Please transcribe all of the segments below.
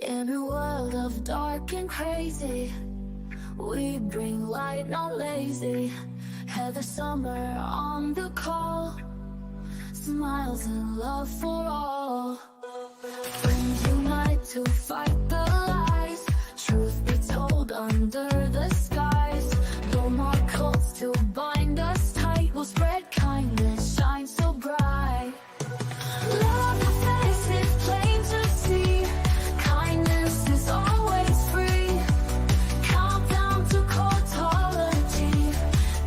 In a world of dark and crazy, we bring light, not lazy. Heather Summer on the call, smiles and love for all. Friends unite to fight the lies, truth be told under the skies. No more cults to bind us tight, we'll spread kindness, shine so bright. Love the face is plain to see, kindness is always free. Countdown to cultology,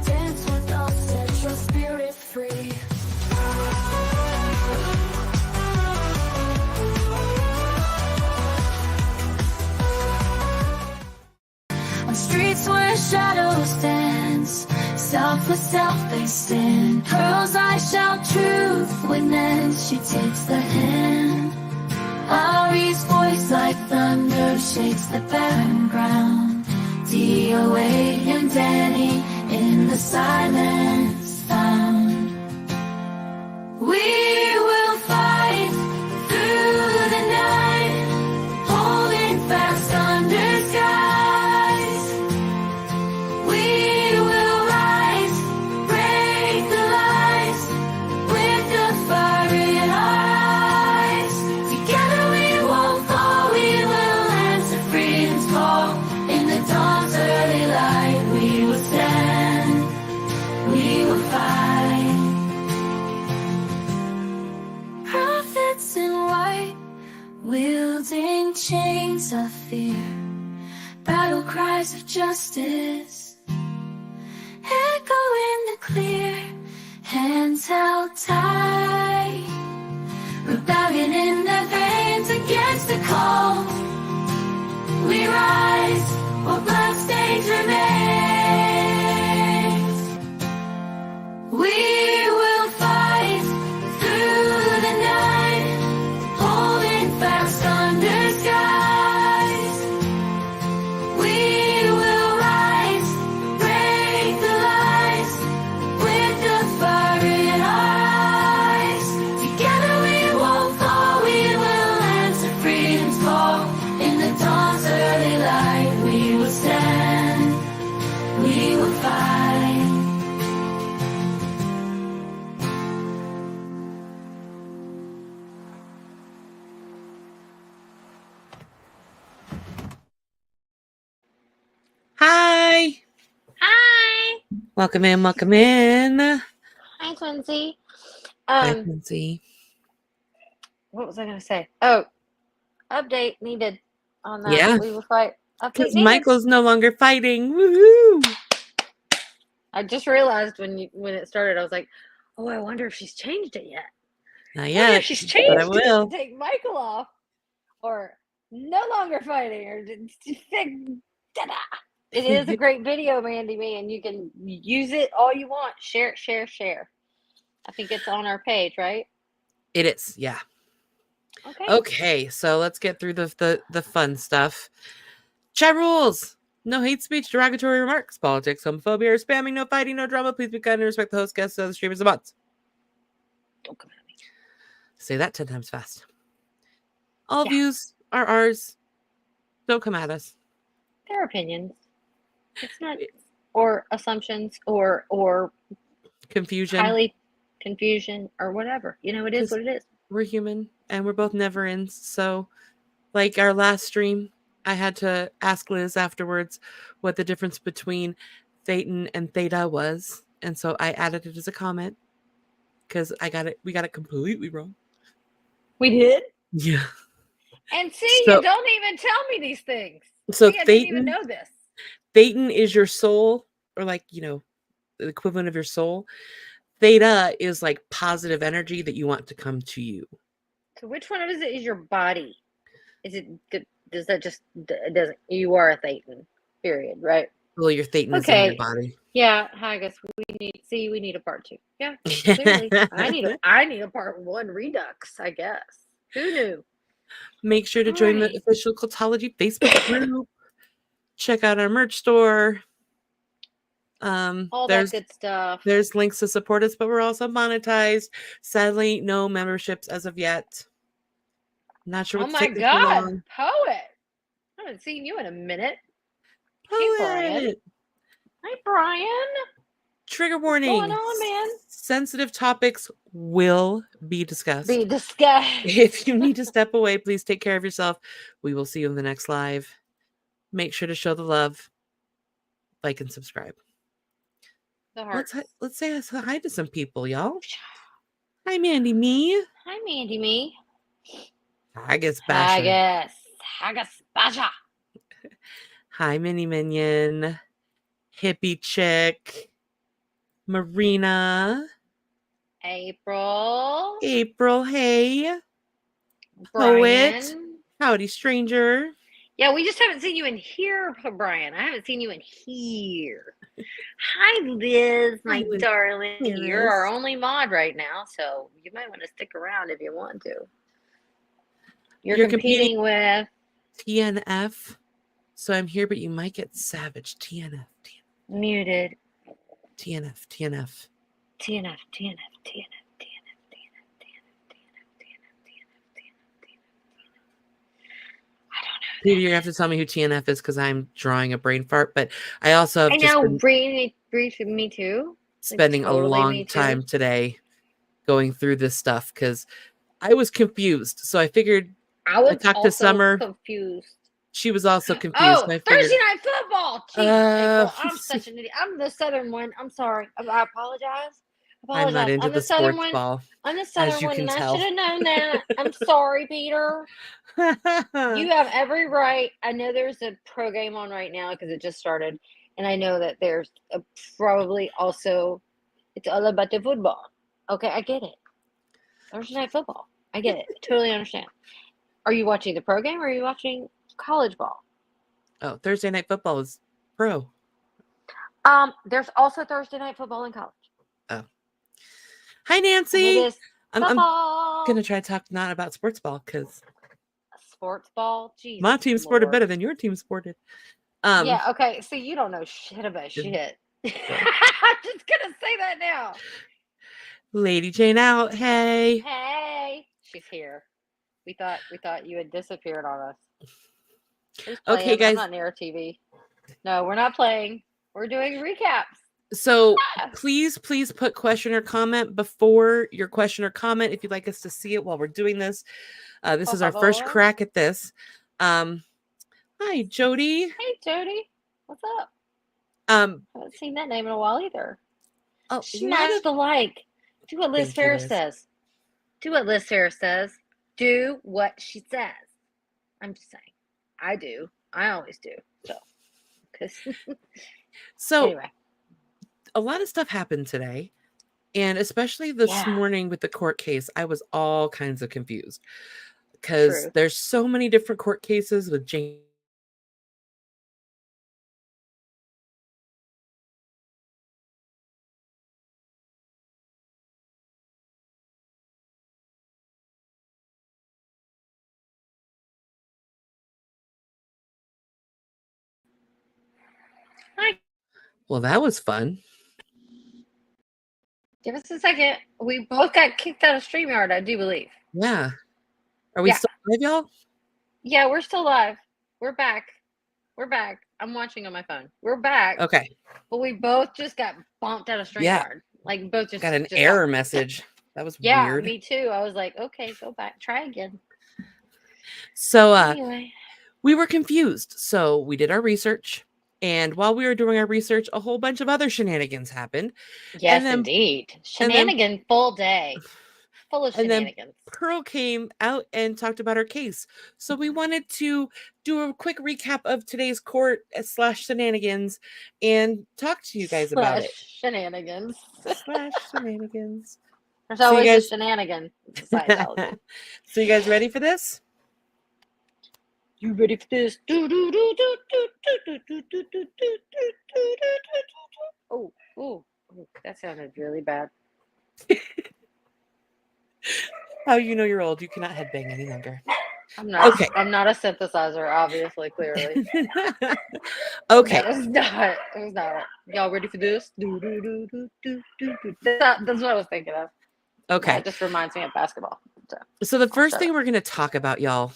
dance with us, set your spirit free. On streets where shadow stands, self with self they stand. Girls eyes shout truth, witness, she takes the hand. Ari's voice like thunder shakes the barren ground. DOA and Danny in the silence found. We will fight through the night, holding fast under skies. We will rise, break the lies, with the fire in our eyes. Together we won't fall, we will answer freedom's call. In the dawn's early light, we will stand, we will fight. Prophets in white, wielding chains of fear, battle cries of justice echo in the clear, hands held tight, rebellion in their veins against the cold. We rise while bloodstains remains. We will fight through the night, holding fast under skies. We will rise, break the lies, with the fire in our eyes. Together we won't fall, we will answer freedom's call. In the dawn's early light, we will stand, we will fight. Hi. Hi. Welcome in. Welcome in. Hi, Twinsy. Hi, Quincy. What was I going to say? Oh, update needed on that. Yeah. We will fight. Update Because needed. Michael's no longer fighting. Woohoo! I just realized when it started, I was like, oh, I wonder if she's changed it yet. Not I wonder yet, if she's but changed I it will. to take Michael off, or no longer fighting, or ta-da. It is a great video, Mandy Man. You can use it all you want. Share it, share, share. I think it's on our page, right? It is, yeah. Okay. Okay, so let's get through the fun stuff. Chat rules. No hate speech, derogatory remarks, politics, homophobia, or spamming, no fighting, no drama. Please be kind and respect the host, guests, other streamers, and bots. Don't come at me. Say that 10 times fast. All views are ours. Don't come at us. Their opinions. It's not, or assumptions, or Confusion. highly confusion, or whatever. You know, it is what it is. We're human, and we're both never ends. So, like our last stream, I had to ask Liz afterwards what the difference between Thetan and Theta was, and so I added it as a comment because we got it completely wrong. We did? Yeah. And see, you don't even tell me these things. So I didn't even know this. Thetan is your soul, or like, you know, the equivalent of your soul. Theta is like positive energy that you want to come to you. So which one of it is your body? Is it, does that just, doesn't, you are a Thetan, period, right? Well, your Thetan is in your body. Yeah, I guess we need a part 2. Yeah, clearly. I need a part 1 redux, I guess. Who knew? Make sure to join the official Cultology Facebook group. Check out our merch store. All that good stuff. There's links to support us, but we're also monetized. Sadly, no memberships as of yet. Not sure what's taking too long. Poet! haven't seen you in a minute. Hey, Brian. Poet. Hi, Brian. Trigger warning. What's going on, man? Sensitive topics will be discussed. Be discussed. If you need to step away, please take care of yourself. We will see you in the next live. Make sure to show the love, like and subscribe. The heart. Let's say hi to some people, y'all. Hi, Mandy Me. Hi, Mandy Me. Haggis Basha. Haggis Basha. Hi, Mini Minion. Hippie Chick. Marina. April. Hey. Brian. Poet. Howdy, stranger. Yeah, we just haven't seen you in here, Brian. I haven't seen you in here. Hi, Liz, my Liz. darling. Hey, You're Liz. our only mod right now, so you might want to stick around if you want to. You're competing with TNF. So I'm here, but you might get savage. TNF. muted. TNF. TNF. Peter, you're gonna have to tell me who TNF is because I'm drawing a brain fart. But I also have I just know, been breathe me too. spending totally a long me too. time today going through this stuff because I was confused. So I figured I was talked to also Summer. confused. She was also confused. Oh, so I Thursday figured, night football. Jeez, April, I'm such an idiot. I'm the Southern one. I'm sorry. I apologize. I'm not into the Southern sports one. ball. I'm the Southern as you one, can and tell. I should have known that. I'm sorry, Peter. You have every right. I know there's a pro game on right now because it just started, and I know that there's probably also it's all about the football. Okay, I get it. Thursday night football. I get it. Totally understand. Are you watching the pro game or are you watching college ball? Oh, Thursday night football is pro. There's also Thursday night football in college. Oh. Hi, And it Nancy. is I'm football. gonna try to talk not about sports ball because Sports ball. Jesus, my team sported Lord. better than your team sported. Yeah, okay. So you don't know shit about shit. I'm just gonna say that now. Lady Jane out. Hey. Hey, she's here. We thought you had disappeared on us. Who's Okay, playing? guys. I'm not near a TV. No, we're not playing. We're doing recaps. So Yes. please put question or comment before your question or comment if you'd like us to see it while we're doing this. This is our first crack at this. Hi, Jody. Hey, Jody. What's up? I haven't seen that name in a while either. Oh, Smash the like. Do what Liz Ferris says. Do what Liz Ferris says. Do what she says. I'm just saying. I do. I always do. So anyway. A lot of stuff happened today. And especially this morning with the court case, I was all kinds of confused. Because there's so many different court cases with Jane. Hi. Well, that was fun. Give us a second. We both got kicked out of StreamYard, I do believe. Yeah. Are we still live, y'all? Yeah, we're still live. We're back. I'm watching on my phone. We're back. Okay. But we both just got bumped out of StreamYard. Yeah. Like both just got an error message. That was weird. Yeah, me too. I was like, okay, go back. Try again. So anyway. We were confused. So we did our research. And while we were doing our research, a whole bunch of other shenanigans happened. Yes, indeed. Shenanigan full day. Full of shenanigans. And then Pearl came out and talked about her case. So we wanted to do a quick recap of today's court / shenanigans and talk to you guys about it. Shenanigans. Shenanigans. There's always a shenanigan. So you guys ready for this? You ready for this? Oh, that sounded really bad. How you know you're old? You cannot headbang any longer. I'm not. Okay. I'm not a synthesizer, obviously, clearly. Okay. It was not. Y'all ready for this? That's what I was thinking of. Okay. It just reminds me of basketball. So the first thing we're going to talk about, y'all,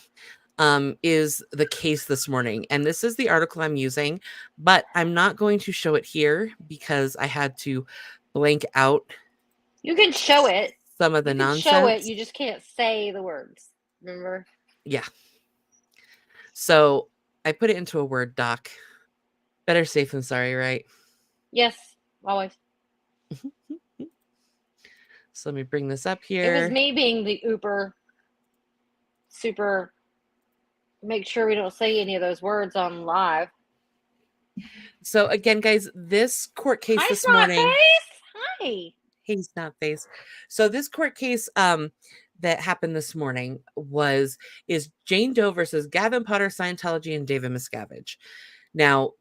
is the case this morning. And this is the article I'm using, but I'm not going to show it here because I had to blank out You can show it. some of the You can nonsense. show it. You just can't say the words. Remember? Yeah. So I put it into a Word doc. Better safe than sorry, right? Yes, always. So let me bring this up It here. was me being the super, make sure we don't say any of those words on live. So again, guys, this court case Hi, this morning. Snotface. Hi. Hey, Snotface. So this court case that happened this morning is Jane Doe versus Gavin Potter, Scientology, and David Miscavige. Now,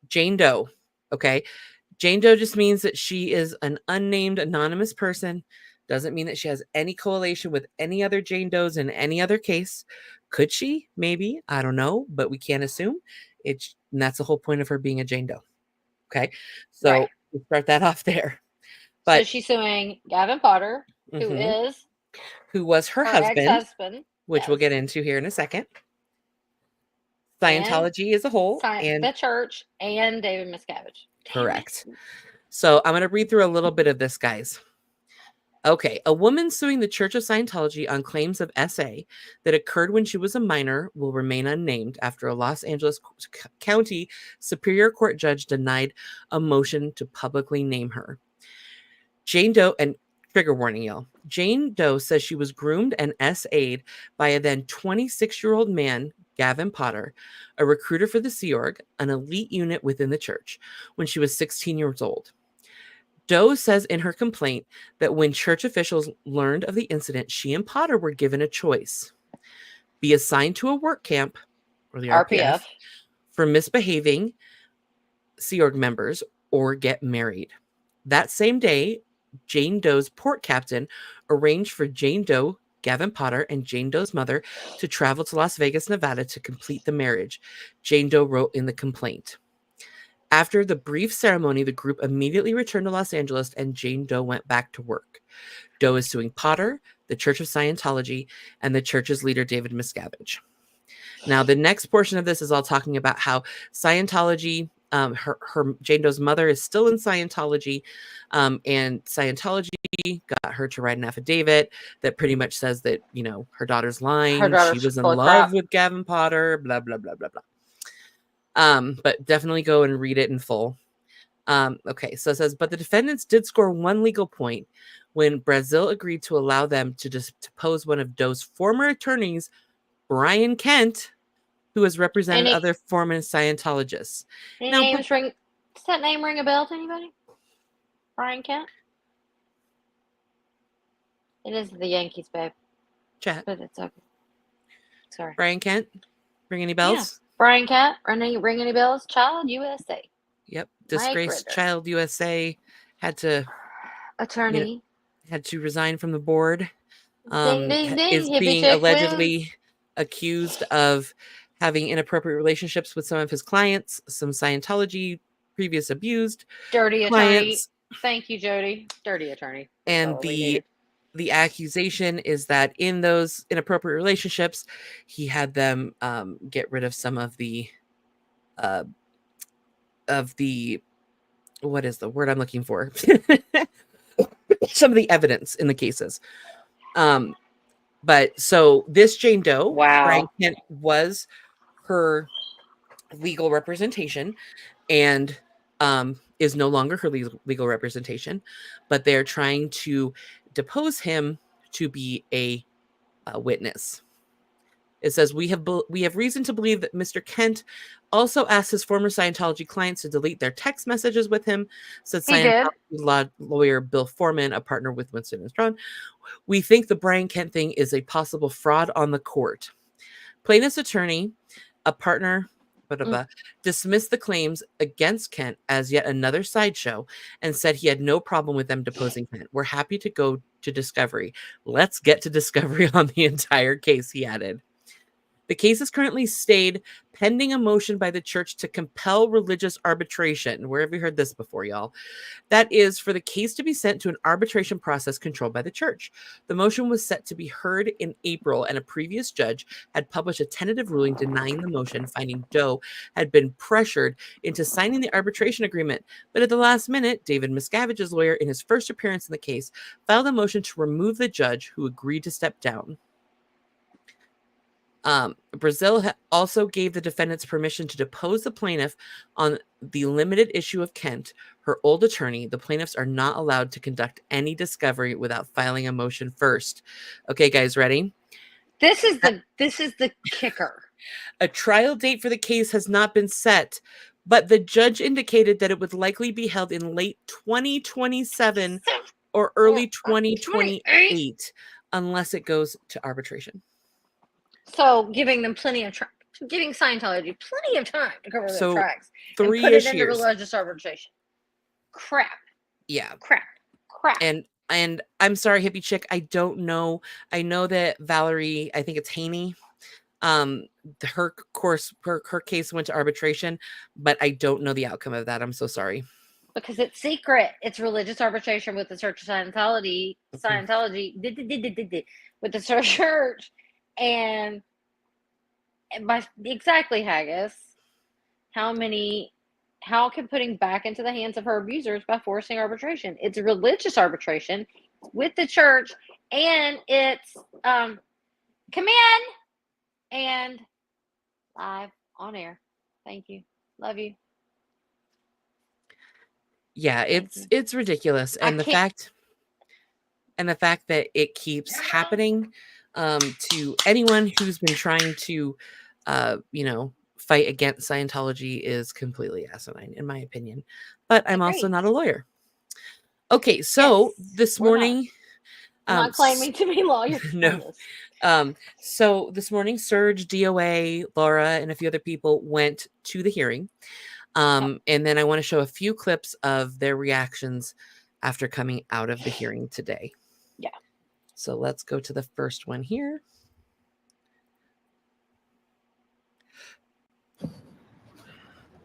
Jane Doe, okay? Jane Doe just means that she is an unnamed anonymous person. Doesn't mean that she has any correlation with any other Jane Does in any other case. Could she? Maybe. I don't know, but we can't assume. And that's the whole point of her being a Jane Doe. Okay. So Right. we'll start that off there. So But she's suing Gavin Potter, Mhm. who who was her her husband, ex-husband, which we'll yes, get into here in a second. and Scientology as a whole. And the church, and David Miscavige. Damn correct. it. So I'm going to read through a little bit of this, guys. Okay, a woman suing the Church of Scientology on claims of SA that occurred when she was a minor will remain unnamed after a Los Angeles County Superior Court judge denied a motion to publicly name her. Jane Doe, and trigger warning, y'all. Jane Doe says she was groomed and SA'd by a then 26-year-old man, Gavin Potter, a recruiter for the Sea Org, an elite unit within the church, when she was 16 years old. Doe says in her complaint that when church officials learned of the incident, she and Potter were given a choice: be assigned to a work camp, or the RPF, for misbehaving Sea Org members, or get married. That same day, Jane Doe's port captain arranged for Jane Doe, Gavin Potter, and Jane Doe's mother to travel to Las Vegas, Nevada to complete the marriage, Jane Doe wrote in the complaint. After the brief ceremony, the group immediately returned to Los Angeles and Jane Doe went back to work. Doe is suing Potter, the Church of Scientology, and the church's leader, David Miscavige. Now, the next portion of this is all talking about how Scientology, her Jane Doe's mother is still in Scientology, and Scientology got her to write an affidavit that pretty much says that, her daughter's lying. Her daughter's she was in full of love crap. with Gavin Potter, blah, blah, blah, blah, blah. But definitely go and read it in full. Okay, so it says, but the defendants did score one legal point when Brazil agreed to allow them to depose one of Doe's former attorneys, Brian Kent, who has represented other former Scientologists. Does that name ring a bell to anybody? Brian Kent? It is the Yankees, babe. Chat. But it's okay. Sorry. Brian Kent, ring any bells? Yeah. Brian Kent, ring any bells? Child USA. Yep. Disgraced Ritter. Child USA had to attorney. Had to resign from the board. Ding, ding, ding. Is being allegedly accused of having inappropriate relationships with some of his clients, some Scientology previous abused dirty clients. Attorney. Thank you, Jody. Dirty attorney. And the accusation is that in those inappropriate relationships, he had them get rid of some of the what is the word I'm looking for? Some of the evidence in the cases. But so this Jane Doe, wow, Brian Kent was her legal representation, and is no longer her legal representation, but they're trying to depose him to be a witness. It says, we have reason to believe that Mr. Kent also asked his former Scientology clients to delete their text messages with him, said Scientology law lawyer Bill Foreman, a partner with Winston and Strawn. We think the Brian Kent thing is a possible fraud on the court. Plaintiff's attorney, a partner, dismissed the claims against Kent as yet another sideshow and said he had no problem with them deposing Kent. We're happy to go to discovery. Let's get to discovery on the entire case, he added. The case is currently stayed pending a motion by the church to compel religious arbitration. Where have you heard this before, y'all? That is for the case to be sent to an arbitration process controlled by the church. The motion was set to be heard in April, and a previous judge had published a tentative ruling denying the motion, finding Doe had been pressured into signing the arbitration agreement. But at the last minute, David Miscavige's lawyer, in his first appearance in the case, filed a motion to remove the judge, who agreed to step down. Brazil also gave the defendants permission to depose the plaintiff on the limited issue of Kent, her old attorney. The plaintiffs are not allowed to conduct any discovery without filing a motion first. Okay, guys, ready? This is the kicker. A trial date for the case has not been set, but the judge indicated that it would likely be held in late 2027 or early 2028 unless it goes to arbitration. So giving them giving Scientology plenty of time to cover their tracks and put it into years. religious arbitration. Crap. Yeah. Crap. And I'm sorry, hippie chick, I don't know. I know that Valerie, I think it's Haney, her case went to arbitration, but I don't know the outcome of that. I'm so sorry. Because it's secret. It's religious arbitration with the Church of Scientology. With the church. And by exactly, Haggis, how can putting back into the hands of her abusers by forcing arbitration? It's religious arbitration with the church, and it's come in and live on air. Thank you. Love you. Yeah, it's ridiculous. And the fact that it keeps happening to anyone who's been trying to fight against Scientology is completely asinine, in my opinion. But I'm also not a lawyer. Okay, so this morning, I'm not claiming to be lawyers. No. So this morning, Serge, DOA, Laura, and a few other people went to the hearing. And then I want to show a few clips of their reactions after coming out of the hearing today. Yeah. So let's go to the first one here.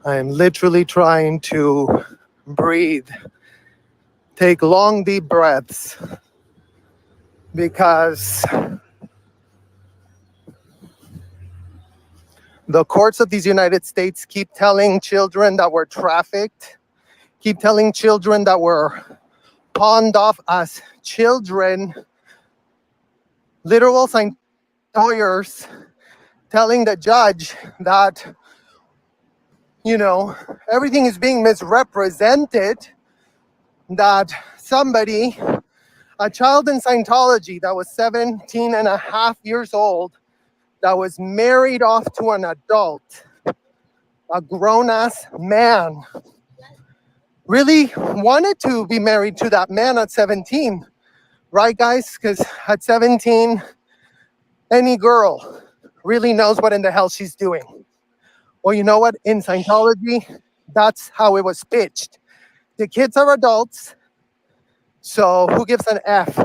I'm literally trying to breathe, take long, deep breaths, because the courts of these United States keep telling children that were trafficked, keep telling children that were pawned off as children, literal lawyers telling the judge that, everything is being misrepresented, that somebody, a child in Scientology that was 17 and a half years old, that was married off to an adult, a grown-ass man, really wanted to be married to that man at 17, right, guys? Because at 17, any girl really knows what in the hell she's doing. Well, you know what? In Scientology, that's how it was pitched. The kids are adults, so who gives an F?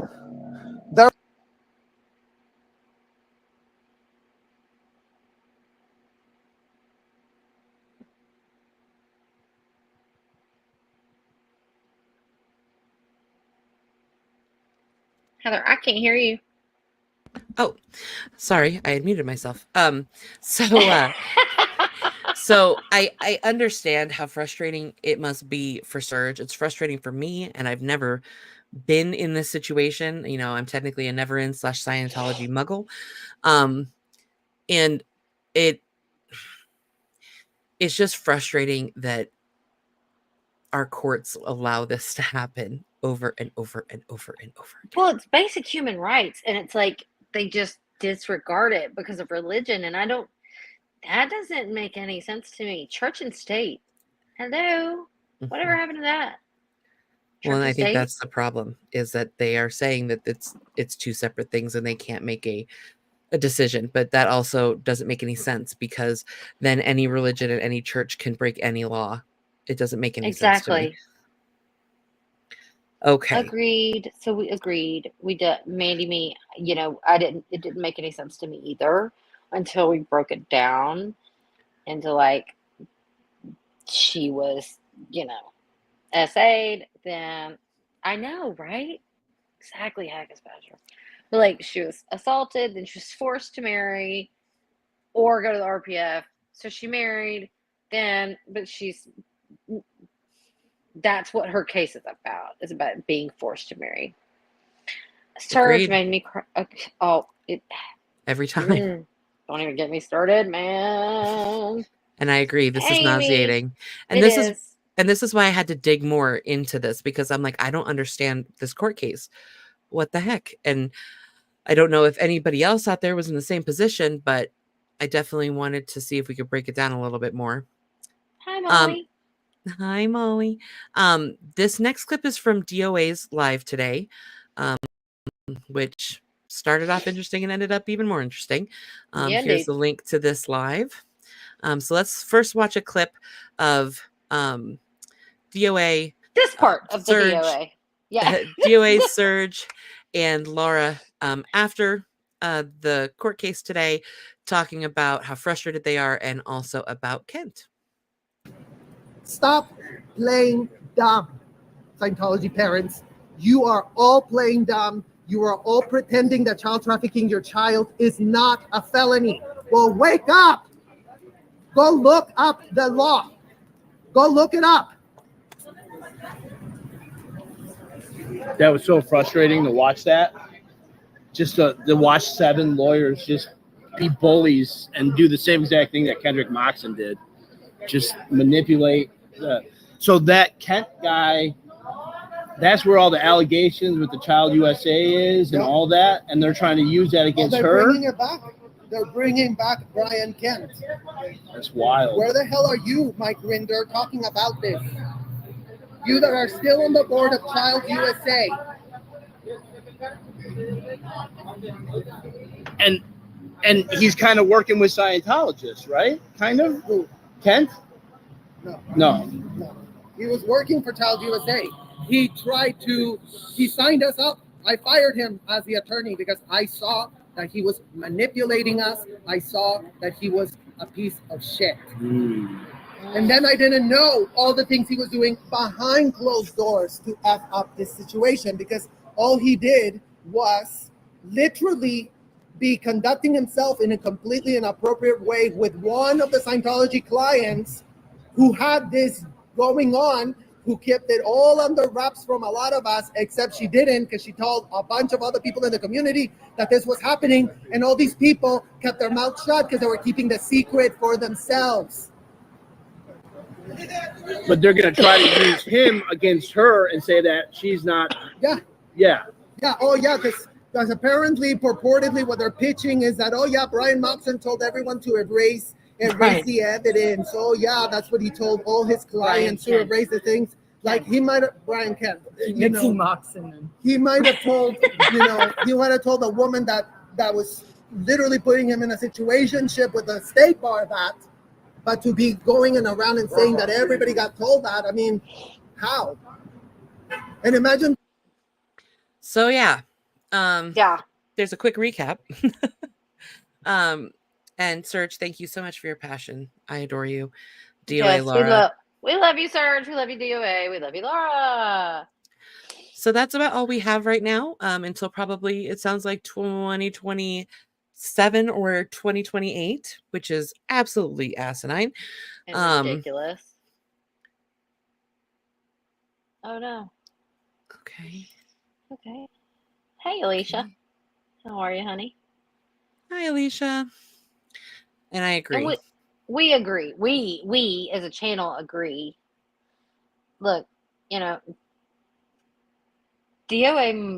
Heather, I can't hear you. Oh, sorry, I had muted myself. So I understand how frustrating it must be for Serge. It's frustrating for me, and I've never been in this situation. I'm technically a never in / Scientology muggle. And it's just frustrating that our courts allow this to happen over and over and over and over again. Well, it's basic human rights, and it's like they just disregard it because of religion, and that doesn't make any sense to me. Church and state. Hello? Whatever happened to that? Well, and I think that's the problem, is that they are saying that it's two separate things and they can't make a decision. But that also doesn't make any sense, because then any religion and any church can break any law. It doesn't make any sense to me. Okay. Agreed. So we agreed. We did, Mandy, me, it didn't make any sense to me either. until we broke it down into like she was, SA'd. Then I know, right? Exactly, Haggis Badger. But like she was assaulted, then she was forced to marry or go to the RPF. So she married, then, but that's what her case is about. It's about being forced to marry. Surge Agreed. made me cry. Oh, Every time. Don't even get me started, man. And I agree. This is Amy, nauseating. And it this is. is and this is why I had to dig more into this, because I'm like, I don't understand this court case. What the heck? And I don't know if anybody else out there was in the same position, but I definitely wanted to see if we could break it down a little bit more. Hi, Molly. Hi, Molly. This next clip is from DOA's live today, which started off interesting and ended up even more interesting. Yeah, Here's dude. the link to this live. So let's first watch a clip of DOA. This part of the Surge, DOA. Yeah. DOA, Surge, and Laura after the court case today, talking about how frustrated they are and also about Kent. Stop playing dumb, Scientology parents. You are all playing dumb. You are all pretending that child trafficking your child is not a felony. Well, wake up. Go look up the law. Go look it up. That was so frustrating to watch that. Just to watch 7 lawyers just be bullies and do the same exact thing that Kendrick Moxon did. Just manipulate. So that Kent guy, that's where all the allegations with the Child USA is and all that, and they're trying to use that against her. Bringing it back. They're bringing back Brian Kent. That's wild. Where the hell are you, Mike Rinder, talking about this? You that are still on the board of Child USA. And he's kind of working with Scientologists, right? Kind of? Who? Kent? No. He was working for Child USA. He signed us up. I fired him as the attorney because I saw that he was manipulating us. I saw that he was a piece of shit. And then I didn't know all the things he was doing behind closed doors to F up this situation, because all he did was literally be conducting himself in a completely inappropriate way with one of the Scientology clients who had this going on, who kept it all under wraps from a lot of us, except she didn't, because she told a bunch of other people in the community that this was happening, and all these people kept their mouths shut because they were keeping the secret for themselves. But they're going to try to use him against her and say that she's not. Yeah. Oh, yeah, because apparently, purportedly, what they're pitching is that, Brian Moxon told everyone to erase the evidence. Oh, yeah, that's what he told all his clients, to erase the things. Like, he might have, Brian Kent, Moxon. He might have told, he might have told a woman that was literally putting him in a situationship with a state bar that, but to be going around and saying that everybody got told that, I mean, how? And imagine. So, yeah. There's a quick recap. And Serge, thank you so much for your passion. I adore you. DOA, yes, Laura. We love you, Serge. We love you, DOA. We love you, Laura. So that's about all we have right now, until probably, it sounds like 2027 or 2028, which is absolutely asinine. And ridiculous. Oh, no. Okay. Hey, Alicia. How are you, honey? Hi, Alicia. And I agree. And we agree. We as a channel agree. Look, DOA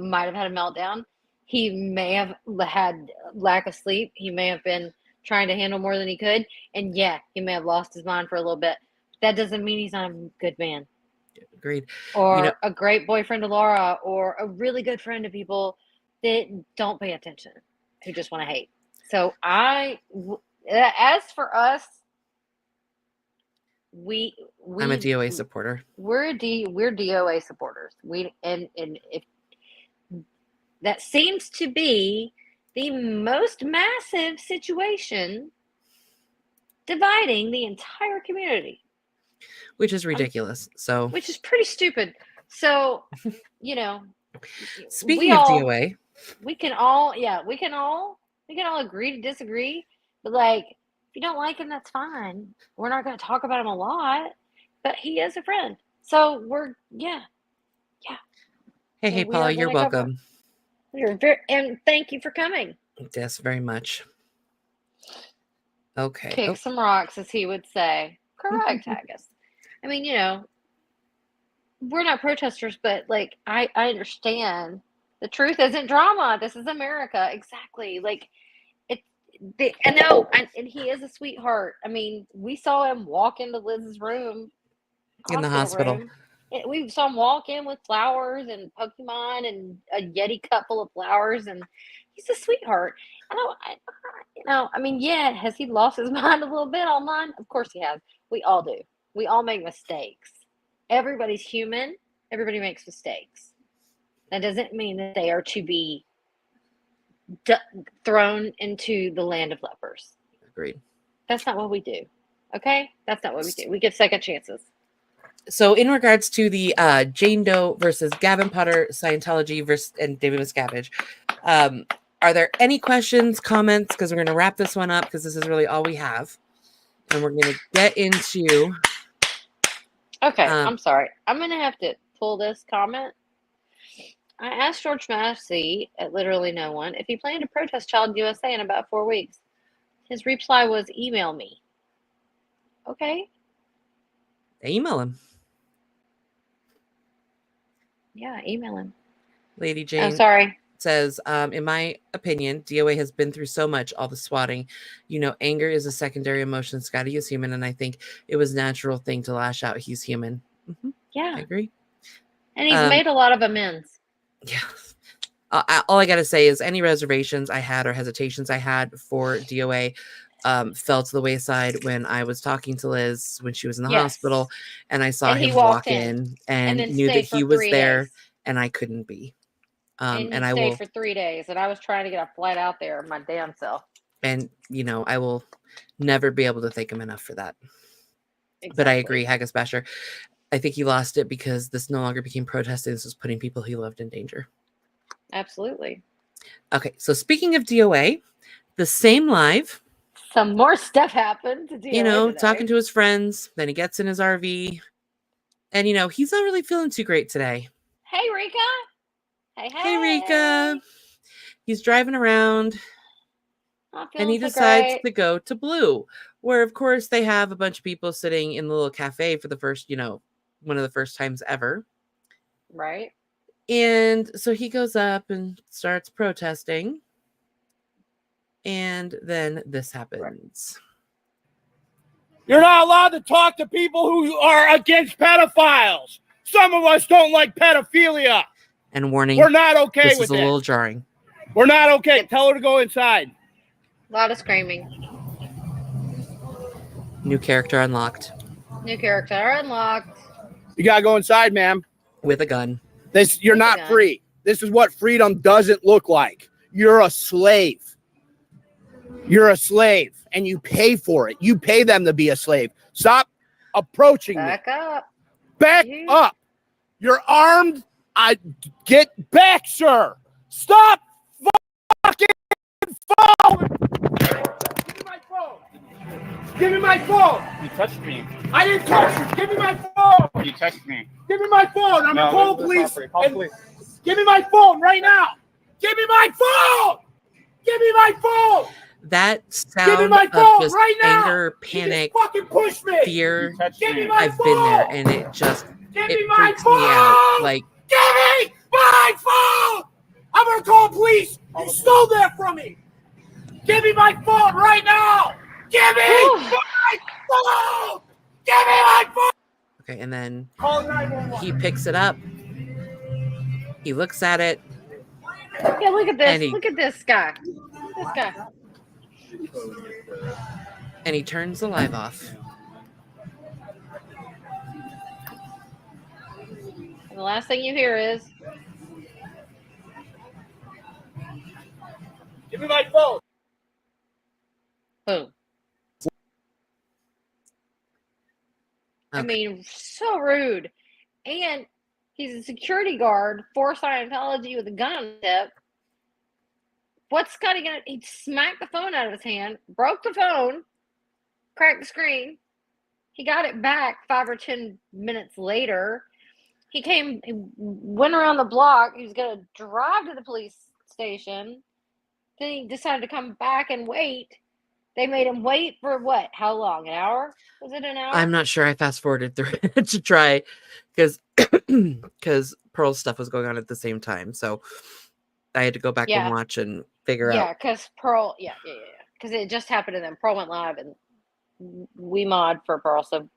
might have had a meltdown. He may have had lack of sleep. He may have been trying to handle more than he could. And yeah, he may have lost his mind for a little bit. That doesn't mean he's not a good man. Agreed. Or a great boyfriend to Laura, or a really good friend to people that don't pay attention, who just want to hate. So as for us, I'm a DOA supporter. We're DOA supporters. And if that seems to be the most massive situation dividing the entire community, which is ridiculous. So, which is pretty stupid. So, you know, speaking of DOA, we can all agree to disagree, but like, if you don't like him, that's fine. We're not going to talk about him a lot, but he is a friend. So hey, Paula, you're welcome. And thank you for coming. Yes, very much. Okay. Kick some rocks, as he would say. Correct, Haggis. I mean, we're not protesters, but like, I understand. The truth isn't drama. This is America. Exactly. Like, and he is a sweetheart. I mean, we saw him walk into Liz's room, in the hospital. room. We saw him walk in with flowers and Pokemon and a Yeti cup full of flowers, and he's a sweetheart. I mean, yeah, has he lost his mind a little bit online? Of course he has. We all do. We all make mistakes. Everybody's human. Everybody makes mistakes. That doesn't mean that they are to be thrown into the land of lepers. Agreed. That's not what we do. Okay? That's not what we do. We give second chances. So in regards to the Jane Doe versus Gavin Potter Scientology versus and David Miscavige, are there any questions, comments? Because we're going to wrap this one up because this is really all we have. And we're going to get into... Okay, I'm sorry. I'm going to have to pull this comment. I asked George Massey, at literally no one, if he planned to protest Child USA in about 4 weeks. His reply was, email me. Okay. Email him. Yeah, email him. Lady Jane says, in my opinion, DOA has been through so much, all the swatting. Anger is a secondary emotion. Scotty is human, and I think it was a natural thing to lash out. He's human. Mm-hmm. Yeah. I agree. And he's made a lot of amends. Yeah. All I got to say is any reservations I had or hesitations I had for DOA fell to the wayside when I was talking to Liz when she was in the hospital, and I saw him walk in and knew that he was there and I couldn't be. And I stayed for 3 days, and I was trying to get a flight out there my damn self. And I will never be able to thank him enough for that. Exactly. But I agree, Haggis Basher. I think he lost it because this no longer became protesting. This was putting people he loved in danger. Absolutely. Okay, so speaking of DOA, the same live. Some more stuff happened to DOA today. Talking to his friends. Then he gets in his RV. And, he's not really feeling too great today. Hey, Rika. Hey, Rika. He's driving around. And he decides to go to Blue, where, of course, they have a bunch of people sitting in the little cafe for the first, one of the first times ever. Right. And so he goes up and starts protesting. And then this happens. You're not allowed to talk to people who are against pedophiles. Some of us don't like pedophilia. And warning, we're not okay this with is a little jarring. We're not okay. Tell her to go inside. A lot of screaming. New character unlocked. New character unlocked. You gotta go inside, ma'am. With a gun. You're not free. This is what freedom doesn't look like. You're a slave. You're a slave, and you pay for it. You pay them to be a slave. Stop approaching me. Back up. Back up. You're armed. Get back, sir. Stop fucking phone. Give me my phone. Give me my phone. You touched me. I didn't touch you. Give me my phone. You touched me. Give me my phone. I'm calling police. Call police. Give me my phone right now. Give me my phone. Give me my phone. That sound of just anger, panic, fear, I've been there, and it freaks me out. Like, give me my phone! I'm gonna call police. You stole that from me. Give me my phone right now. Give me my phone. Give me my phone. Okay, and then he picks it up. He looks at it. Yeah, look at this. Look at this guy. This guy. And he turns the live off. And the last thing you hear is, Give me my phone. Boom. I Okay. mean, so rude. And he's a security guard for Scientology with a gun on his hip. What's Scotty gonna? He smacked the phone out of his hand, broke the phone, cracked the screen. He got it back 5 or 10 minutes later. He went around the block. He was gonna drive to the police station. Then he decided to come back and wait. They made him wait for what? How long? An hour? Was it an hour? I'm not sure. I fast forwarded through it to try because Pearl's stuff was going on at the same time, so I had to go back and Yeah. watch and figure out. Yeah, because Pearl, yeah. Because it just happened, and then Pearl went live, and we mod for Pearl. So,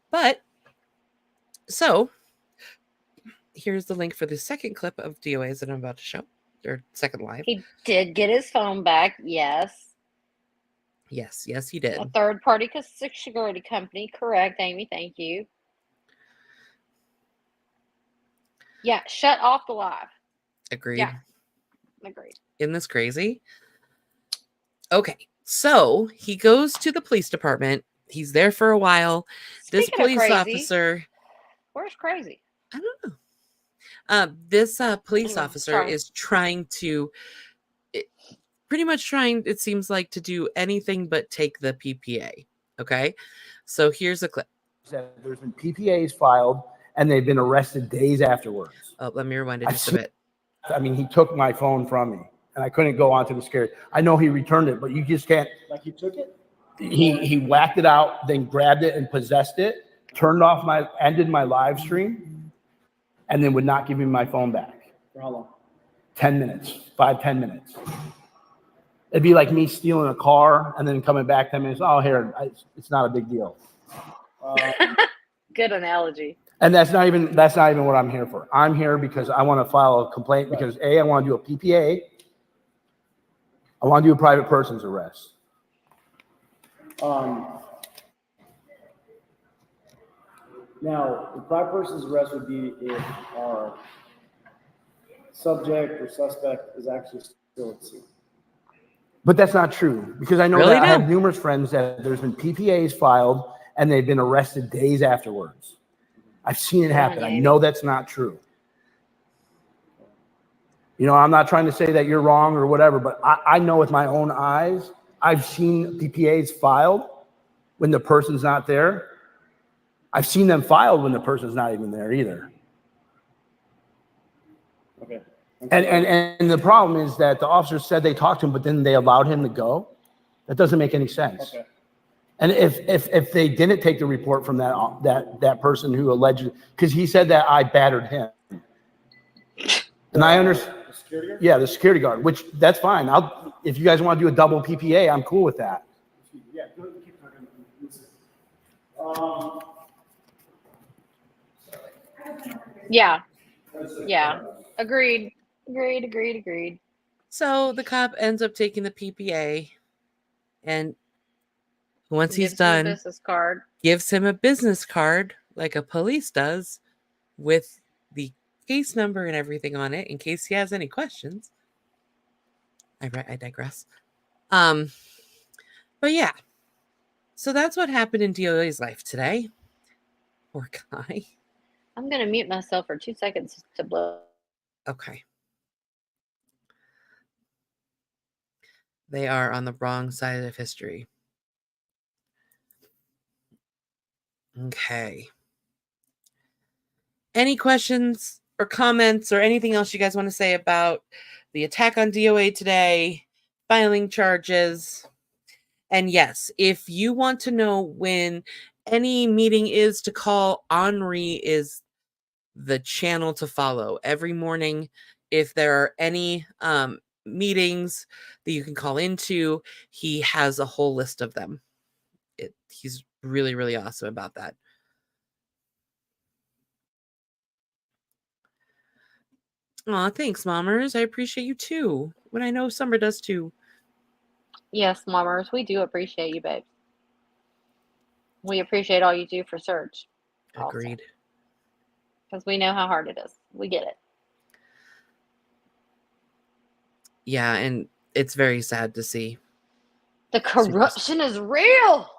But so here's the link for the second clip of DOAs that I'm about to show, or second live. he did get his phone back. Yes, Yes, he did. a third-party security company. Correct, Amy. Thank you. Yeah, shut off the live. Agreed. Yeah, agreed. Isn't this crazy? Okay, so he goes to the police department. He's there for a while. This Speaking of police crazy, officer, where's crazy? I don't know. This police Anyway, officer sorry. is trying to, pretty much trying, it seems like, to do anything but take the PPA. Okay, so here's a clip. There's been PPAs filed, and they've been arrested days afterwards. Oh, let me rewind it just a bit. I mean, he took my phone from me, and I couldn't go onto the scary. I know he returned it, but you just can't. Like you took it? He whacked it out, then grabbed it and possessed it, ended my live stream, and then would not give me my phone back. For how long? 10 minutes, 5-10 minutes. It'd be like me stealing a car and then coming back 10 minutes. Oh, here, it's not a big deal. Good analogy. And that's not even what I'm here for. I'm here because I want to file a complaint because I want to do a PPA. I want to do a private person's arrest. Now, the private person's arrest would be if our subject or suspect is actually still at sea. But that's not true because I know Really? that I have No. numerous friends that there's been PPAs filed and they've been arrested days afterwards. I've seen it happen. I know that's not true. You know, I'm not trying to say that you're wrong or whatever, but I know with my own eyes, I've seen PPAs filed when the person's not there. I've seen them filed when the person's not even there either. Okay. And the problem is that the officers said they talked to him, but then they allowed him to go. That doesn't make any sense. Okay. And if they didn't take the report from that person who alleged, because he said that I battered him, and I understand. The security guard? Yeah, the security guard, which that's fine. If you guys want to do a double PPA, I'm cool with that. Yeah, go ahead and keep talking. Yeah. Agreed. So the cop ends up taking the PPA, and once he's Gives him a done, business card. gives him a business card like a police does with the case number and everything on it in case he has any questions. I digress. But yeah. So that's what happened in DOA's life today. Poor guy. I'm gonna mute myself for 2 seconds to blow. Okay. They are on the wrong side of history. Okay. Any questions or comments or anything else you guys want to say about the attack on DOA today, filing charges? And yes, if you want to know when any meeting is to call, Henri is the channel to follow. Every morning, if there are any meetings that you can call into, he has a whole list of them. He's really, really awesome about that. Aw, thanks, Mommers. I appreciate you too. When I know Summer does too. Yes, Mommers, we do appreciate you, babe. We appreciate all you do for Surge. Agreed. Because we know how hard it is. We get it. Yeah, and it's very sad to see. The corruption is real.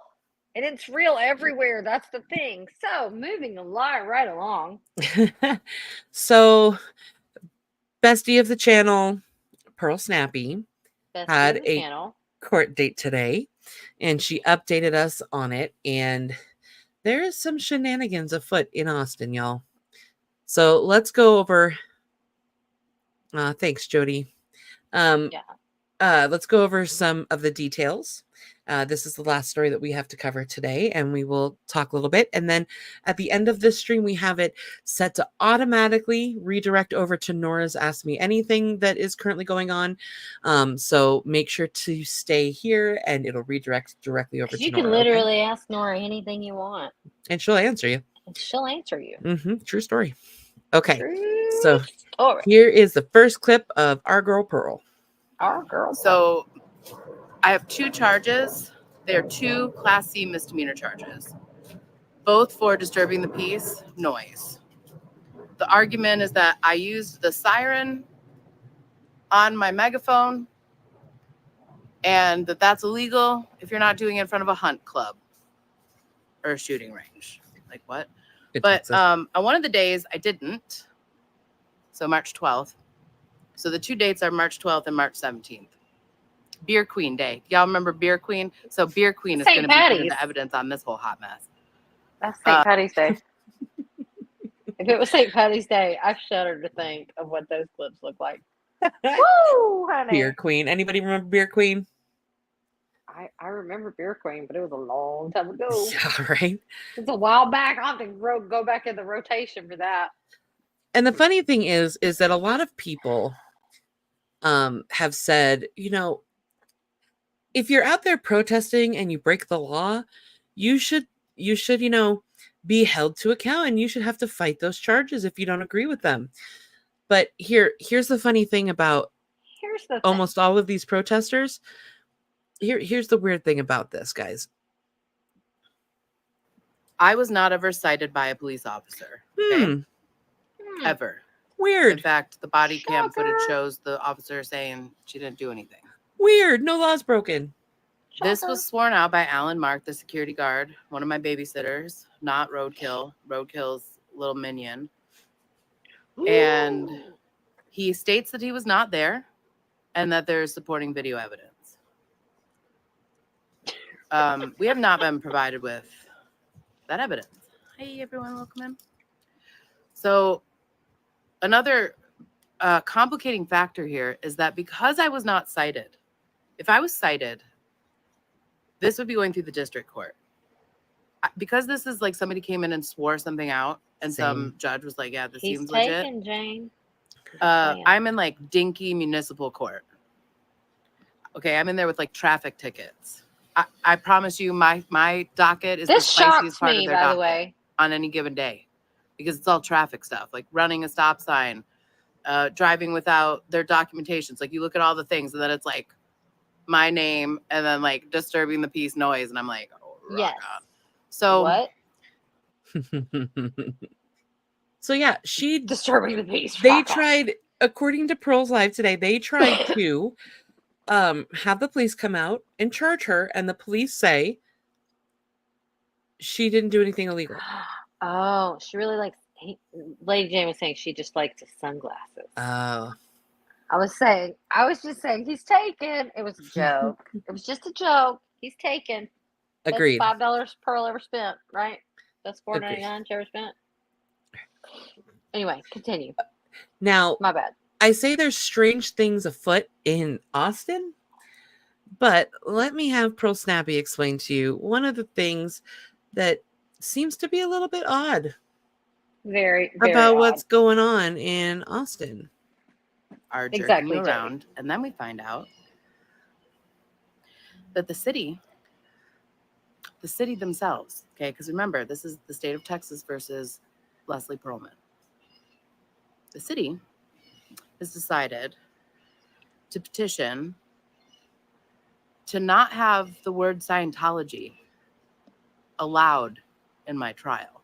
And it's real everywhere. That's the thing. So, moving right along. So, bestie of the channel, Pearl Snappy, Bestie had of the a channel. court date today, and she updated us on it. And there is some shenanigans afoot in Austin, y'all. So let's go over. Thanks, Jody. Let's go over some of the details. This is the last story that we have to cover today, and we will talk a little bit. And then at the end of this stream, we have it set to automatically redirect over to Nora's Ask Me Anything that is currently going on. So make sure to stay here, and it'll redirect directly over to You Nora. can literally ask Nora anything you want. And she'll answer you. And she'll answer you. True story. Okay. True so story. Here is the first clip of our girl Pearl. Our girl. So I have 2 charges. They're 2 Class C misdemeanor charges, both for disturbing the peace, noise. The argument is that I used the siren on my megaphone and that's illegal if you're not doing it in front of a hunt club or a shooting range. Like what? But on one of the days I didn't. So March 12th. So the 2 dates are March 12th and March 17th. Beer Queen Day. Y'all remember Beer Queen? So Beer Queen is going to be put into evidence on this whole hot mess. That's St. Patty's Day. If it was St. Patty's Day, I shudder to think of what those clips look like. Woo, honey. Beer Queen. Anybody remember Beer Queen? I remember Beer Queen, but it was a long time ago. Yeah, right? It's a while back. I'll have to go back in the rotation for that. And the funny thing is that a lot of people have said, if you're out there protesting and you break the law, you should, be held to account, and you should have to fight those charges if you don't agree with them. But here's the funny thing about almost all of these protesters. Here's the weird thing about this, guys. I was not ever cited by a police officer. Okay? Ever. Weird. In fact, the body cam footage shows the officer saying she didn't do anything. Weird. No laws broken. This was sworn out by Alan Mark, the security guard, one of my babysitters, not Roadkill. Roadkill's little minion. Ooh. And he states that he was not there and that there's supporting video evidence. We have not been provided with that evidence. Hey, everyone, welcome in. So another complicating factor here is that because I was not cited, if I was cited, this would be going through the district court. Because this is like somebody came in and swore something out and some judge was like, yeah, this seems legit. Taken, Jane. I'm in like dinky municipal court. Okay, I'm in there with like traffic tickets. I promise you my docket is the spiciest part of their docket, by the way, on any given day. Because it's all traffic stuff, like running a stop sign, driving without their documentations. Like you look at all the things and then it's like my name and then like disturbing the peace, noise. And I'm like, oh, yes. On. So what? So yeah, disturbing the peace. They tried, according to Pearl's Live today, they tried to have the police come out and charge her. And the police say she didn't do anything illegal. Oh, she really likes. Lady Jane was saying she just likes his sunglasses. Oh. I was just saying he's taken. It was a joke. It was just a joke. He's taken. Agreed. That's $5 Pearl ever spent, right? That's $4.99 she ever spent. Anyway, continue. Now, my bad. I say there's strange things afoot in Austin, but let me have Pearl Snappy explain to you one of the things that seems to be a little bit odd. Very about odd. What's going on in Austin. Are jerking around, and then we find out that the city themselves, okay, because remember, this is the state of Texas versus Leslie Perlman. The city has decided to petition to not have the word Scientology allowed in my trial.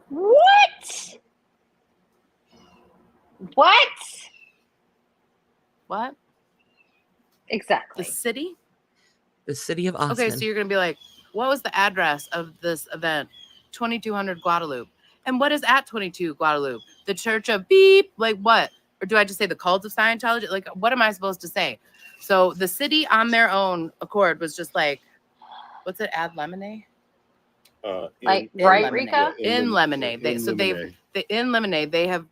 What? What? What? Exactly. The city? The city of Austin. Okay, so you're going to be like, what was the address of this event? 2200 Guadalupe. And what is at 22 Guadalupe? The Church of Beep? Like what? Or do I just say the cult of Scientology? Like, what am I supposed to say? So the city on their own accord was just like, what's it? Add lemonade? Like, in right, Lemonade. Rika? In Lemonade. In Lemonade, they have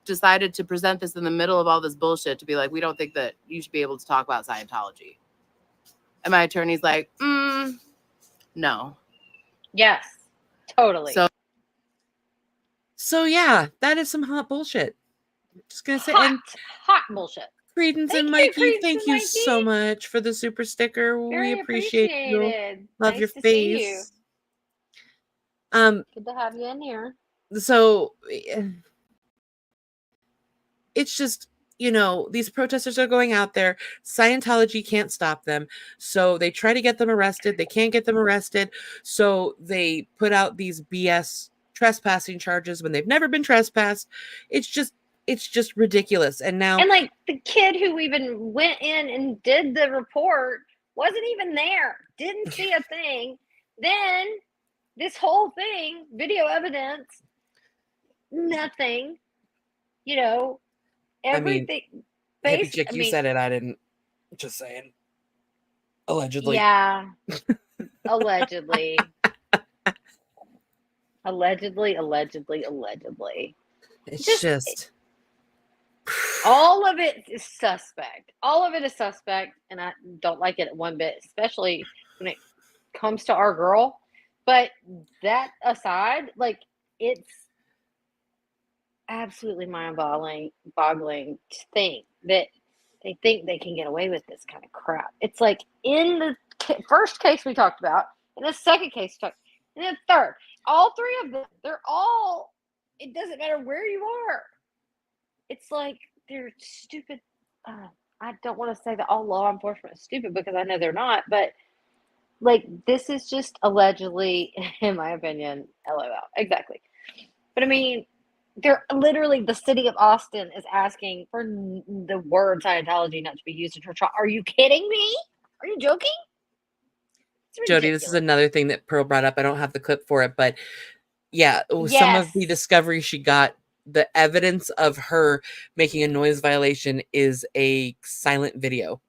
decided to present this in the middle of all this bullshit to be like, we don't think that you should be able to talk about Scientology. And my attorney's like, no. Yes, totally. So yeah, that is some hot bullshit. Just gonna say, and hot bullshit. Credence Thank and you, Mikey, Credence thank and you Mikey. so much for the super sticker. Very We appreciate you. appreciated. Love Nice your to see face. Good to have you in here. So it's just, you know, these protesters are going out there. Scientology can't stop them. So they try to get them arrested. They can't get them arrested. So they put out these BS trespassing charges when they've never been trespassed. It's just ridiculous. And now, And like the kid who even went in and did the report wasn't even there, didn't see a thing. Then this whole thing, video evidence, nothing, you know, everything. Hippie chick, you said it. I didn't. Just saying. Allegedly. Yeah. Allegedly. Allegedly. It's just all of it is suspect. All of it is suspect, and I don't like it one bit, especially when it comes to our girl. But that aside, like, it's absolutely mind-boggling to think that they think they can get away with this kind of crap. It's like in the first case we talked about, in the second case we talked, and the third, all three of them, they're all, it doesn't matter where you are. It's like they're stupid. I don't want to say that all law enforcement is stupid because I know they're not, but like this is just allegedly, in my opinion, LOL. Exactly. But I mean, they're literally, the city of Austin is asking for the word Scientology not to be used in her trial. Are you kidding me? Are you joking? Jody, this is another thing that Pearl brought up. I don't have the clip for it, but yeah, some of the discovery she got, the evidence of her making a noise violation is a silent video.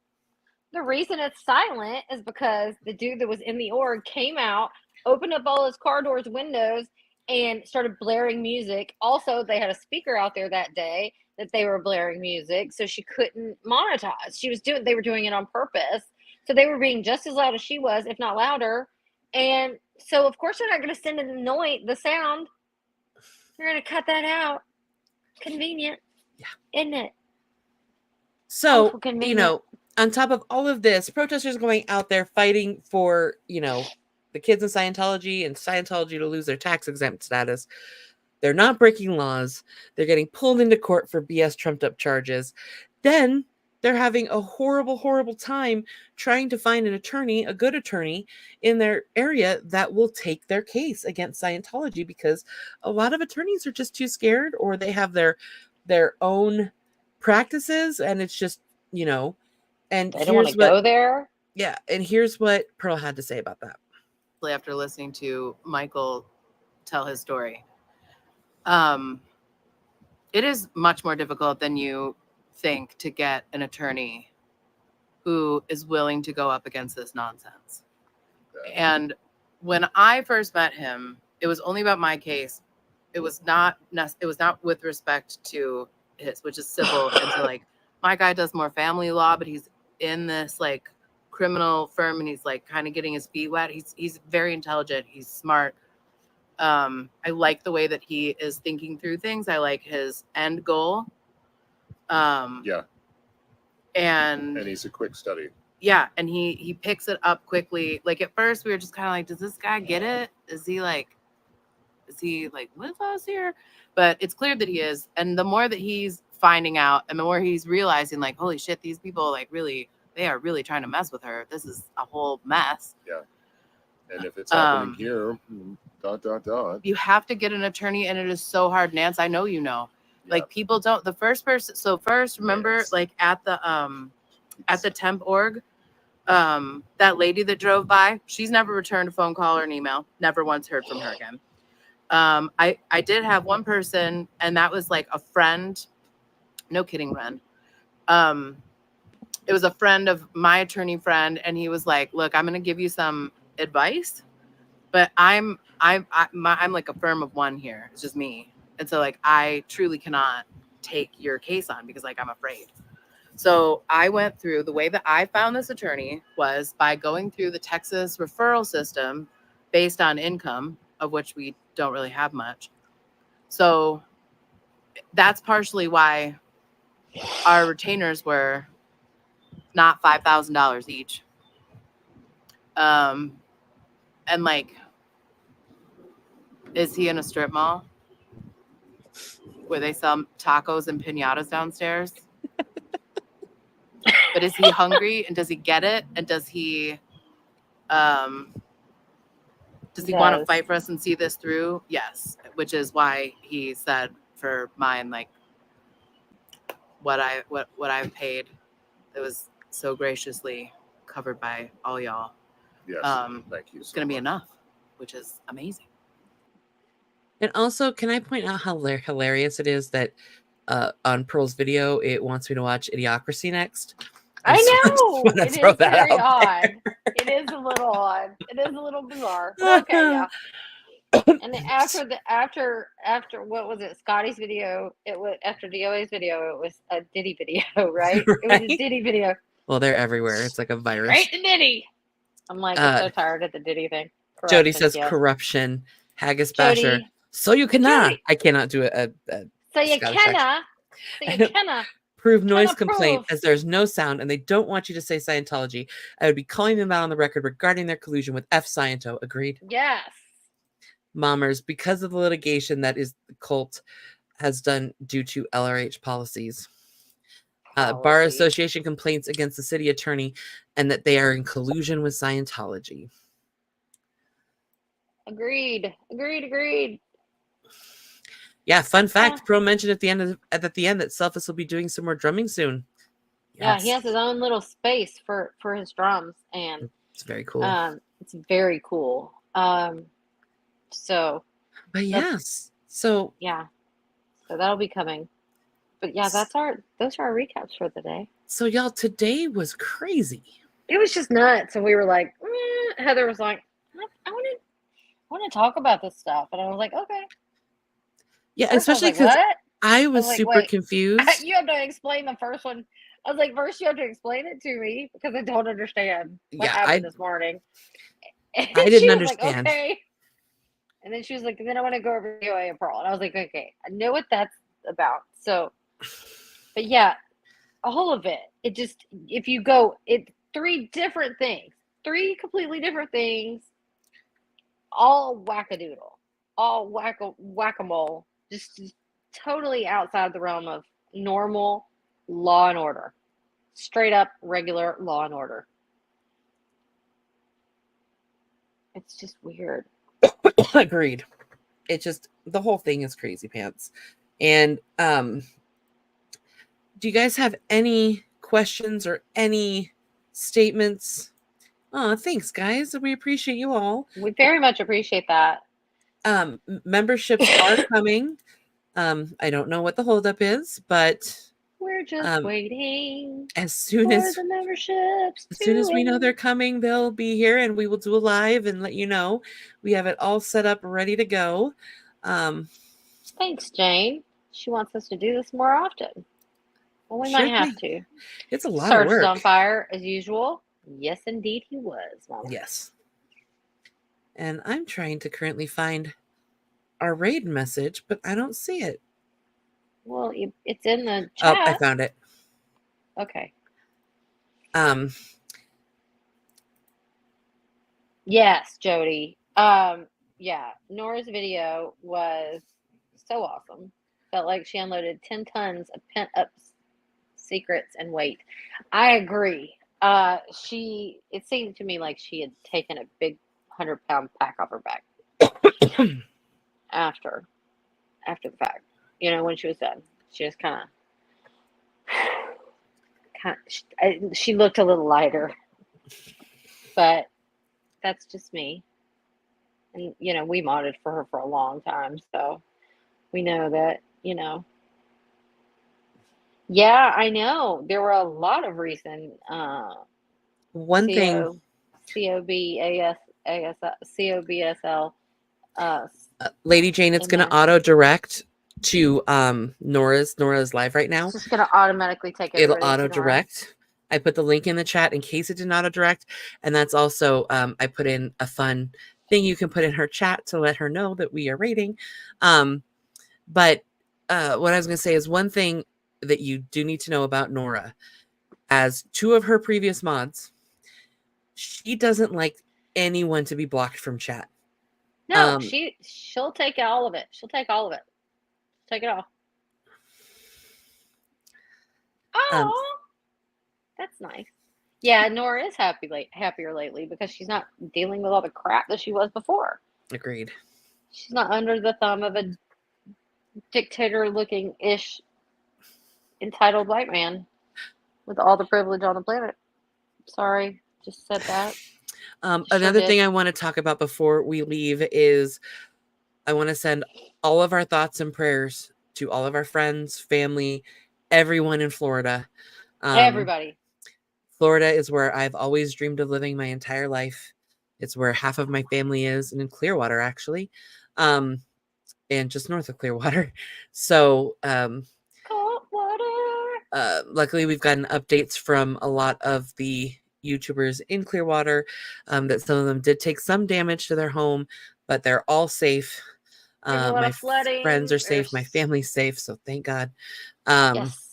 The reason it's silent is because the dude that was in the org came out, opened up all his car doors, windows, and started blaring music. Also, they had a speaker out there that day that they were blaring music, so she couldn't monetize. They were doing it on purpose. So they were being just as loud as she was, if not louder. And so, of course, they're not going to send the sound. They're going to cut that out. Convenient. Yeah. Isn't it? So, you know, on top of all of this, protesters going out there fighting for, you know, the kids in Scientology and Scientology to lose their tax exempt status. They're not breaking laws. They're getting pulled into court for BS trumped up charges. Then they're having a horrible, horrible time trying to find an attorney, a good attorney in their area that will take their case against Scientology, because a lot of attorneys are just too scared, or they have their own practices, and it's just, you know, and they don't want to go there. Yeah, and here's what Pearl had to say about that. After listening to Michael tell his story, it is much more difficult than you think to get an attorney who is willing to go up against this nonsense. And when I first met him, it was only about my case. It was not with respect to his, which is civil. And so, like, my guy does more family law, but he's in this like criminal firm, and he's like kind of getting his feet wet. He's very intelligent. He's smart. I like the way that he is thinking through things. I like his end goal. Yeah. And he's a quick study. Yeah, and he picks it up quickly. Like at first we were just kind of like, does this guy get it? Is he like with us here? But it's clear that he is. And the more that he's finding out, and the more he's realizing, like, holy shit, these people like really, they are really trying to mess with her. This is a whole mess. Yeah. And if it's happening here, ... You have to get an attorney, and it is so hard. Nance, I know you know. Like people don't. The first person. So first, remember, like at the temp org, that lady that drove by, she's never returned a phone call or an email. Never once heard from her again. I did have one person, and that was like a friend. No kidding, Ren. It was a friend of my attorney friend, and he was like, "Look, I'm going to give you some advice, but I'm like a firm of one here. It's just me, and so like I truly cannot take your case on because like I'm afraid." So I went through, the way that I found this attorney was by going through the Texas referral system based on income, of which we don't really have much. So that's partially why our retainers were not $5,000 each. And like, is he in a strip mall where they sell tacos and piñatas downstairs? But is he hungry, and does he get it? And does he want to fight for us and see this through? Yes. Which is why he said for mine, like what I've paid, it was so graciously covered by all y'all. Yes. Thank you. It's going to be enough, which is amazing. And also, can I point out how hilarious it is that on Pearl's video, it wants me to watch Idiocracy next? I know. It is very odd. It is a little odd. It is a little bizarre. But okay, yeah. And then after what was it? Scotty's video. It was after DOA's video. It was a Diddy video, right? It was a Diddy video. Well, they're everywhere. It's like a virus. Right, the Diddy. I'm like, I'm so tired of the Diddy thing. Jody says corruption. Haggis Basher. Jody. So you cannot. Jody. I cannot do it. So you cannot. So you cannot. Prove noise complaint as there's no sound and they don't want you to say Scientology. I would be calling them out on the record regarding their collusion with F Sciento. Agreed? Yes. Mommers, because of the litigation that is the cult has done due to LRH policies. Bar Association complaints against the city attorney and that they are in collusion with Scientology. Agreed. Yeah, fun fact. Pro mentioned at the end that Selphus will be doing some more drumming soon. Yes. Yeah, he has his own little space for his drums, and it's very cool. It's very cool. So, but yes, so yeah, so that'll be coming. But yeah, those are our recaps for the day. So y'all, today was crazy. It was just nuts, and we were like, Heather was like, I want to talk about this stuff, and I was like, okay. Yeah, especially because I was super confused. You have to explain the first one. I was like, first you have to explain it to me because I don't understand what happened this morning. And I didn't understand. Like, okay. And then she was like, then I want to go over DOA and Pearl. And I was like, okay, I know what that's about. So, but yeah, all of it. It just, if you go, three different things, three completely different things, all wackadoodle, all whack-a-mole. Just totally outside the realm of normal law and order. Straight up regular law and order. It's just weird. Agreed. It just, the whole thing is crazy pants. And do you guys have any questions or any statements? Oh, thanks, guys. We appreciate you all. We very much appreciate that. Memberships are coming. I don't know what the holdup is, but we're just waiting as soon as the memberships. As soon as we know they're coming, they'll be here and we will do a live and let you know. We have it all set up, ready to go. Thanks, Jane. She wants us to do this more often. Well, we might have to. It's a lot of work. Searched on fire as usual. Yes, indeed, he was. Mama. Yes. And I'm trying to currently find our raid message, but I don't see it. Well, it's in the chat. Oh, I found it. Okay. Yes, Jody. Yeah, Nora's video was so awesome. Felt like she unloaded 10 tons of pent-up secrets and weight. I agree. It seemed to me like she had taken a big 100-pound pack off her back after the fact, when she was done. She just she looked a little lighter, but that's just me. And we modded for her for a long time, so we know that. Yeah, I know there were a lot of recent One thing, COBSL Lady Jane, it's in going to there. auto direct to Nora's live right now. It's just gonna automatically take It'll everybody auto to Nora. direct. I put the link in the chat in case it did not auto direct, and that's also I put in a fun thing you can put in her chat to let her know that we are rating. But what I was going to say is one thing that you do need to know about Nora, as 2 of her previous mods, she doesn't like anyone to be blocked from chat. No, she'll take all of it. She'll take all of it. Take it all. Oh, that's nice. Yeah, Nora is happier lately because she's not dealing with all the crap that she was before. Agreed. She's not under the thumb of a dictator-looking-ish entitled white man with all the privilege on the planet. Sorry, just said that. Another thing I want to talk about before we leave is I want to send all of our thoughts and prayers to all of our friends, family, everyone in Florida. Everybody. Florida is where I've always dreamed of living my entire life. It's where half of my family is, and in Clearwater, actually, and just north of Clearwater. So, luckily, we've gotten updates from a lot of the YouTubers in Clearwater that some of them did take some damage to their home, but they're all safe. My friends are safe. My family's safe. So thank God. Yes.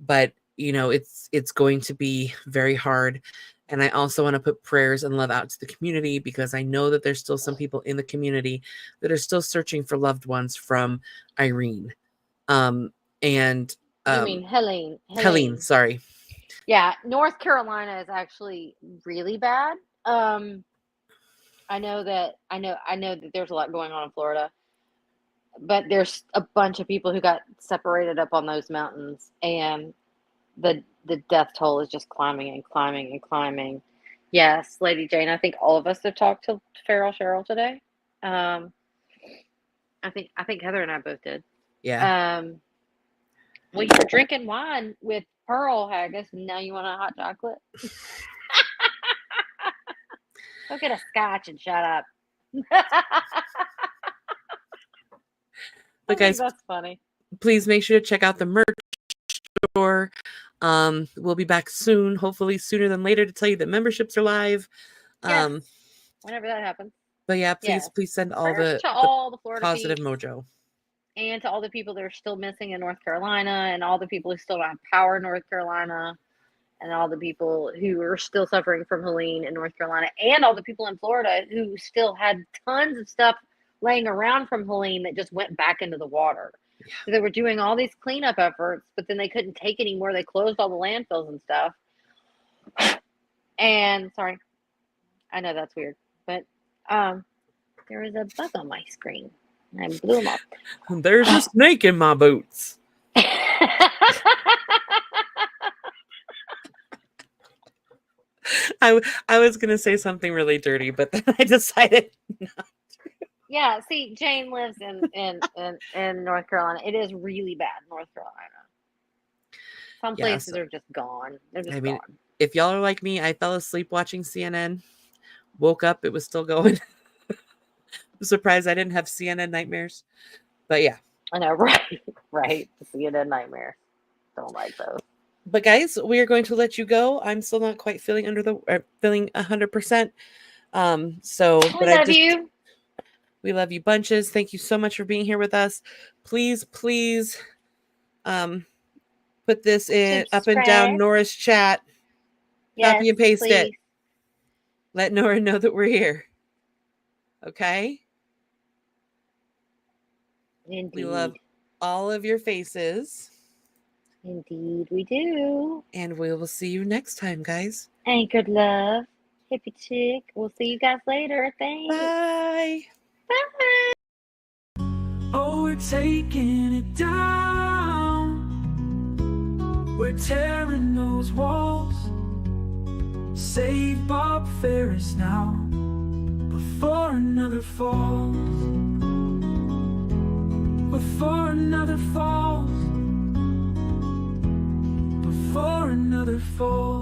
But it's going to be very hard. And I also want to put prayers and love out to the community because I know that there's still some people in the community that are still searching for loved ones from Irene. You mean Helene? Helene, sorry. Yeah, North Carolina is actually really bad. I know that there's a lot going on in Florida, but there's a bunch of people who got separated up on those mountains, and the death toll is just climbing and climbing and climbing. Yes, Lady Jane, I think all of us have talked to Feral Cheryl today. I think Heather and I both did. Yeah. Well, you're drinking wine with Pearl Haggis, and now you want a hot chocolate? Go get a scotch and shut up. But guys, that's funny. Please make sure to check out the merch store. We'll be back soon, hopefully sooner than later, to tell you that memberships are live. Yes, whenever that happens. But yeah, please send all the Florida positive peeps, mojo. and to all the people that are still missing in North Carolina, and all the people who still don't have power in North Carolina, and all the people who are still suffering from Helene in North Carolina, and all the people in Florida who still had tons of stuff laying around from Helene that just went back into the water. Yeah. So they were doing all these cleanup efforts, but then they couldn't take anymore. They closed all the landfills and stuff. And sorry, I know that's weird, but there was a bug on my screen, and I blew them up. There's a snake in my boots. I was gonna say something really dirty, but then I decided not to. Yeah, see, Jane lives in North Carolina. It is really bad in North Carolina. Some places are just gone. They're just gone. If y'all are like me, I fell asleep watching CNN. Woke up, it was still going. I'm surprised I didn't have CNN nightmares. But yeah. I know, right? The CNN nightmares. Don't like those. But guys, we are going to let you go. I'm still not quite feeling feeling 100%. So we love you. We love you bunches. Thank you so much for being here with us. Please, put this in up and down Nora's chat. Copy and paste it. Let Nora know that we're here. Okay? Indeed. We love all of your faces. Indeed, we do. And we will see you next time, guys. Anchored love. Hippie chick. We'll see you guys later. Thanks. Bye. Bye. Oh, we're taking it down. We're tearing those walls. Save Bob Ferris now, before another falls. Before another falls. Before another falls.